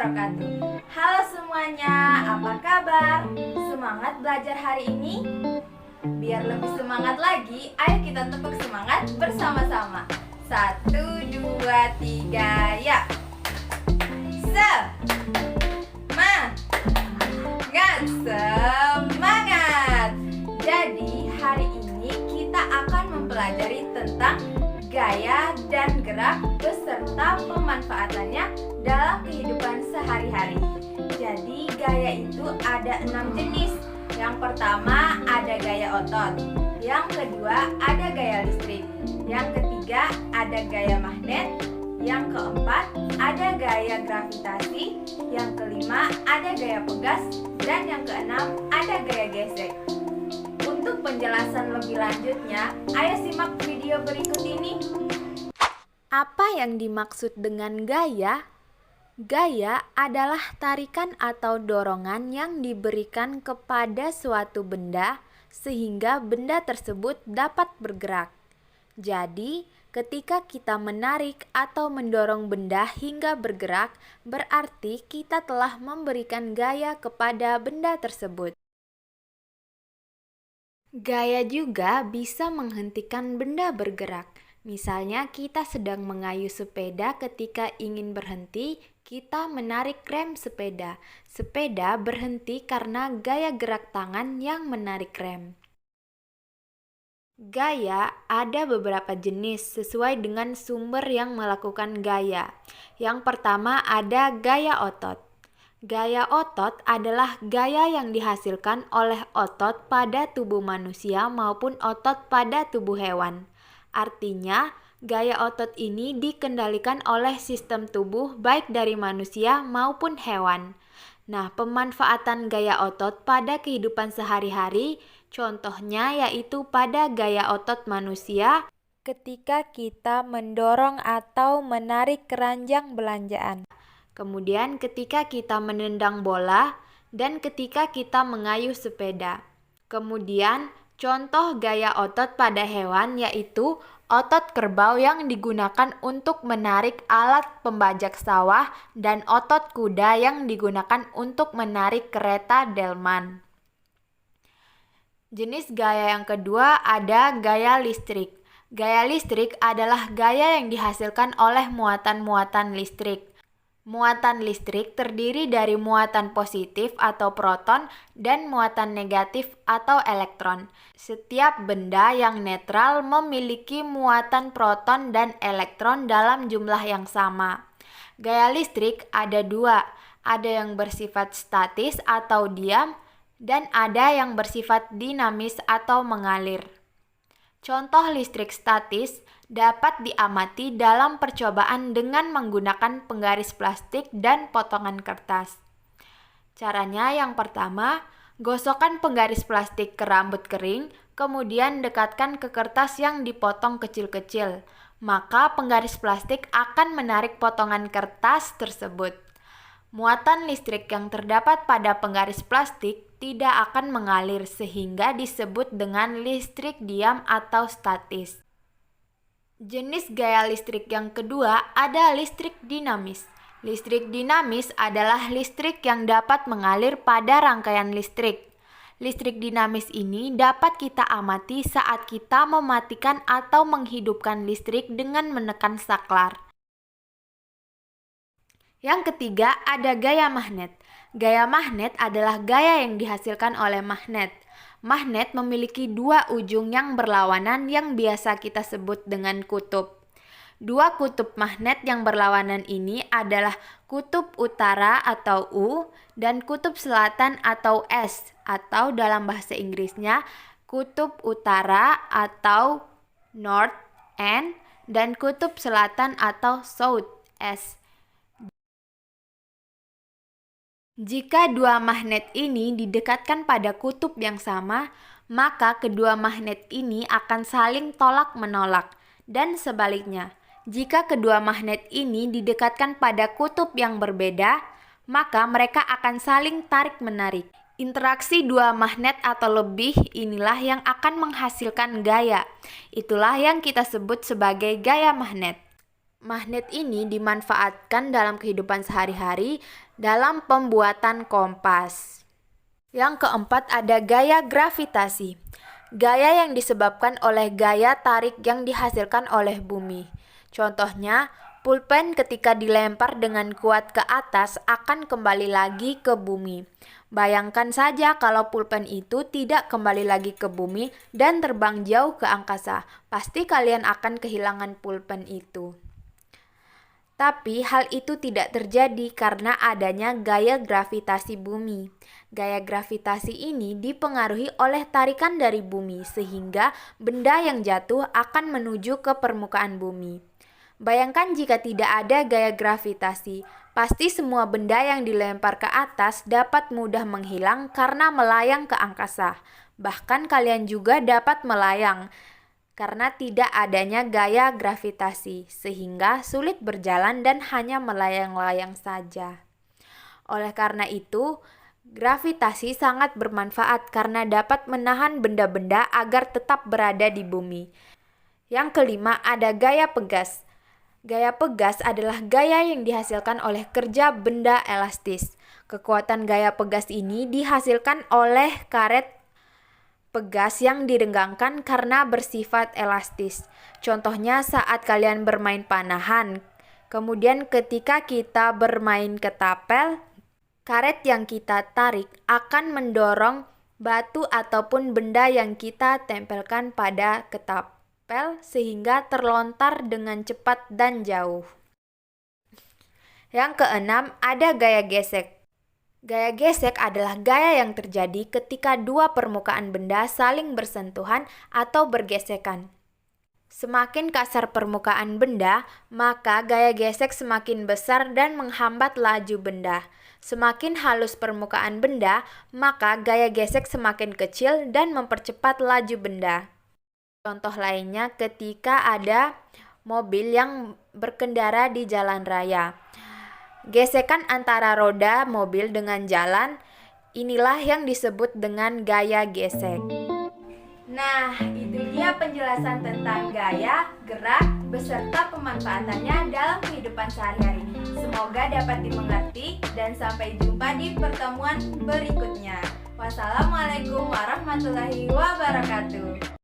wabarakatuh. Halo semuanya, apa kabar? Semangat belajar hari ini? Biar lebih semangat lagi, ayo kita tepuk semangat bersama-sama. 1, 2, 3, ya. Semangat. Jadi hari ini kita akan mempelajari tentang gaya dan gerak beserta pemanfaatannya dalam kehidupan sehari-hari. Jadi gaya itu ada 6 jenis. Yang pertama ada gaya otot, yang kedua ada gaya listrik, yang ketiga ada gaya magnet, yang keempat ada gaya gravitasi, yang kelima ada gaya pegas, dan yang keenam ada gaya gesek. Untuk penjelasan lebih lanjutnya, ayo simak video berikut ini. Apa yang dimaksud dengan gaya? Gaya adalah tarikan atau dorongan yang diberikan kepada suatu benda sehingga benda tersebut dapat bergerak. Jadi, ketika kita menarik atau mendorong benda hingga bergerak, berarti kita telah memberikan gaya kepada benda tersebut. Gaya juga bisa menghentikan benda bergerak. Misalnya kita sedang mengayuh sepeda, ketika ingin berhenti, kita menarik rem sepeda. Sepeda berhenti karena gaya gerak tangan yang menarik rem. Gaya ada beberapa jenis sesuai dengan sumber yang melakukan gaya. Yang pertama ada gaya otot. Gaya otot adalah gaya yang dihasilkan oleh otot pada tubuh manusia maupun otot pada tubuh hewan. Artinya, gaya otot ini dikendalikan oleh sistem tubuh baik dari manusia maupun hewan. Nah, pemanfaatan gaya otot pada kehidupan sehari-hari, contohnya yaitu pada gaya otot manusia ketika kita mendorong atau menarik keranjang belanjaan. Kemudian ketika kita menendang bola dan ketika kita mengayuh sepeda. Kemudian contoh gaya otot pada hewan yaitu otot kerbau yang digunakan untuk menarik alat pembajak sawah dan otot kuda yang digunakan untuk menarik kereta delman. Jenis gaya yang kedua ada gaya listrik. Gaya listrik adalah gaya yang dihasilkan oleh muatan-muatan listrik. Muatan listrik terdiri dari muatan positif atau proton dan muatan negatif atau elektron. Setiap benda yang netral memiliki muatan proton dan elektron dalam jumlah yang sama. Gaya listrik ada dua, ada yang bersifat statis atau diam, dan ada yang bersifat dinamis atau mengalir. Contoh listrik statis dapat diamati dalam percobaan dengan menggunakan penggaris plastik dan potongan kertas. Caranya yang pertama, gosokkan penggaris plastik ke rambut kering, kemudian dekatkan ke kertas yang dipotong kecil-kecil. Maka penggaris plastik akan menarik potongan kertas tersebut. Muatan listrik yang terdapat pada penggaris plastik tidak akan mengalir sehingga disebut dengan listrik diam atau statis. Jenis gaya listrik yang kedua ada listrik dinamis. Listrik dinamis adalah listrik yang dapat mengalir pada rangkaian listrik. Listrik dinamis ini dapat kita amati saat kita mematikan atau menghidupkan listrik dengan menekan saklar. Yang ketiga ada gaya magnet. Gaya magnet adalah gaya yang dihasilkan oleh magnet. Magnet memiliki dua ujung yang berlawanan yang biasa kita sebut dengan kutub. Dua kutub magnet yang berlawanan ini adalah kutub utara atau U dan kutub selatan atau S, atau dalam bahasa Inggrisnya kutub utara atau North N dan kutub selatan atau South S. Jika dua magnet ini didekatkan pada kutub yang sama, maka kedua magnet ini akan saling tolak-menolak. Dan sebaliknya, jika kedua magnet ini didekatkan pada kutub yang berbeda, maka mereka akan saling tarik-menarik. Interaksi dua magnet atau lebih inilah yang akan menghasilkan gaya. Itulah yang kita sebut sebagai gaya magnet. Magnet ini dimanfaatkan dalam kehidupan sehari-hari dalam pembuatan kompas. Yang keempat ada gaya gravitasi. Gaya yang disebabkan oleh gaya tarik yang dihasilkan oleh bumi. Contohnya, pulpen ketika dilempar dengan kuat ke atas akan kembali lagi ke bumi. Bayangkan saja kalau pulpen itu tidak kembali lagi ke bumi dan terbang jauh ke angkasa. Pasti kalian akan kehilangan pulpen itu. Tapi hal itu tidak terjadi karena adanya gaya gravitasi bumi. Gaya gravitasi ini dipengaruhi oleh tarikan dari bumi sehingga benda yang jatuh akan menuju ke permukaan bumi. Bayangkan jika tidak ada gaya gravitasi, pasti semua benda yang dilempar ke atas dapat mudah menghilang karena melayang ke angkasa. Bahkan kalian juga dapat melayang karena tidak adanya gaya gravitasi, sehingga sulit berjalan dan hanya melayang-layang saja. Oleh karena itu, gravitasi sangat bermanfaat karena dapat menahan benda-benda agar tetap berada di bumi. Yang kelima ada gaya pegas. Gaya pegas adalah gaya yang dihasilkan oleh kerja benda elastis. Kekuatan gaya pegas ini dihasilkan oleh karet pegas yang direnggangkan karena bersifat elastis. Contohnya saat kalian bermain panahan. Kemudian ketika kita bermain ketapel, karet yang kita tarik akan mendorong batu ataupun benda yang kita tempelkan pada ketapel sehingga terlontar dengan cepat dan jauh. Yang keenam ada gaya gesek. Gaya gesek adalah gaya yang terjadi ketika dua permukaan benda saling bersentuhan atau bergesekan. Semakin kasar permukaan benda, maka gaya gesek semakin besar dan menghambat laju benda. Semakin halus permukaan benda, maka gaya gesek semakin kecil dan mempercepat laju benda. Contoh lainnya ketika ada mobil yang berkendara di jalan raya. Gesekan antara roda mobil dengan jalan, inilah yang disebut dengan gaya gesek. Nah, itu dia penjelasan tentang gaya, gerak, beserta pemanfaatannya dalam kehidupan sehari-hari. Semoga dapat dimengerti dan sampai jumpa di pertemuan berikutnya. Wassalamualaikum warahmatullahi wabarakatuh.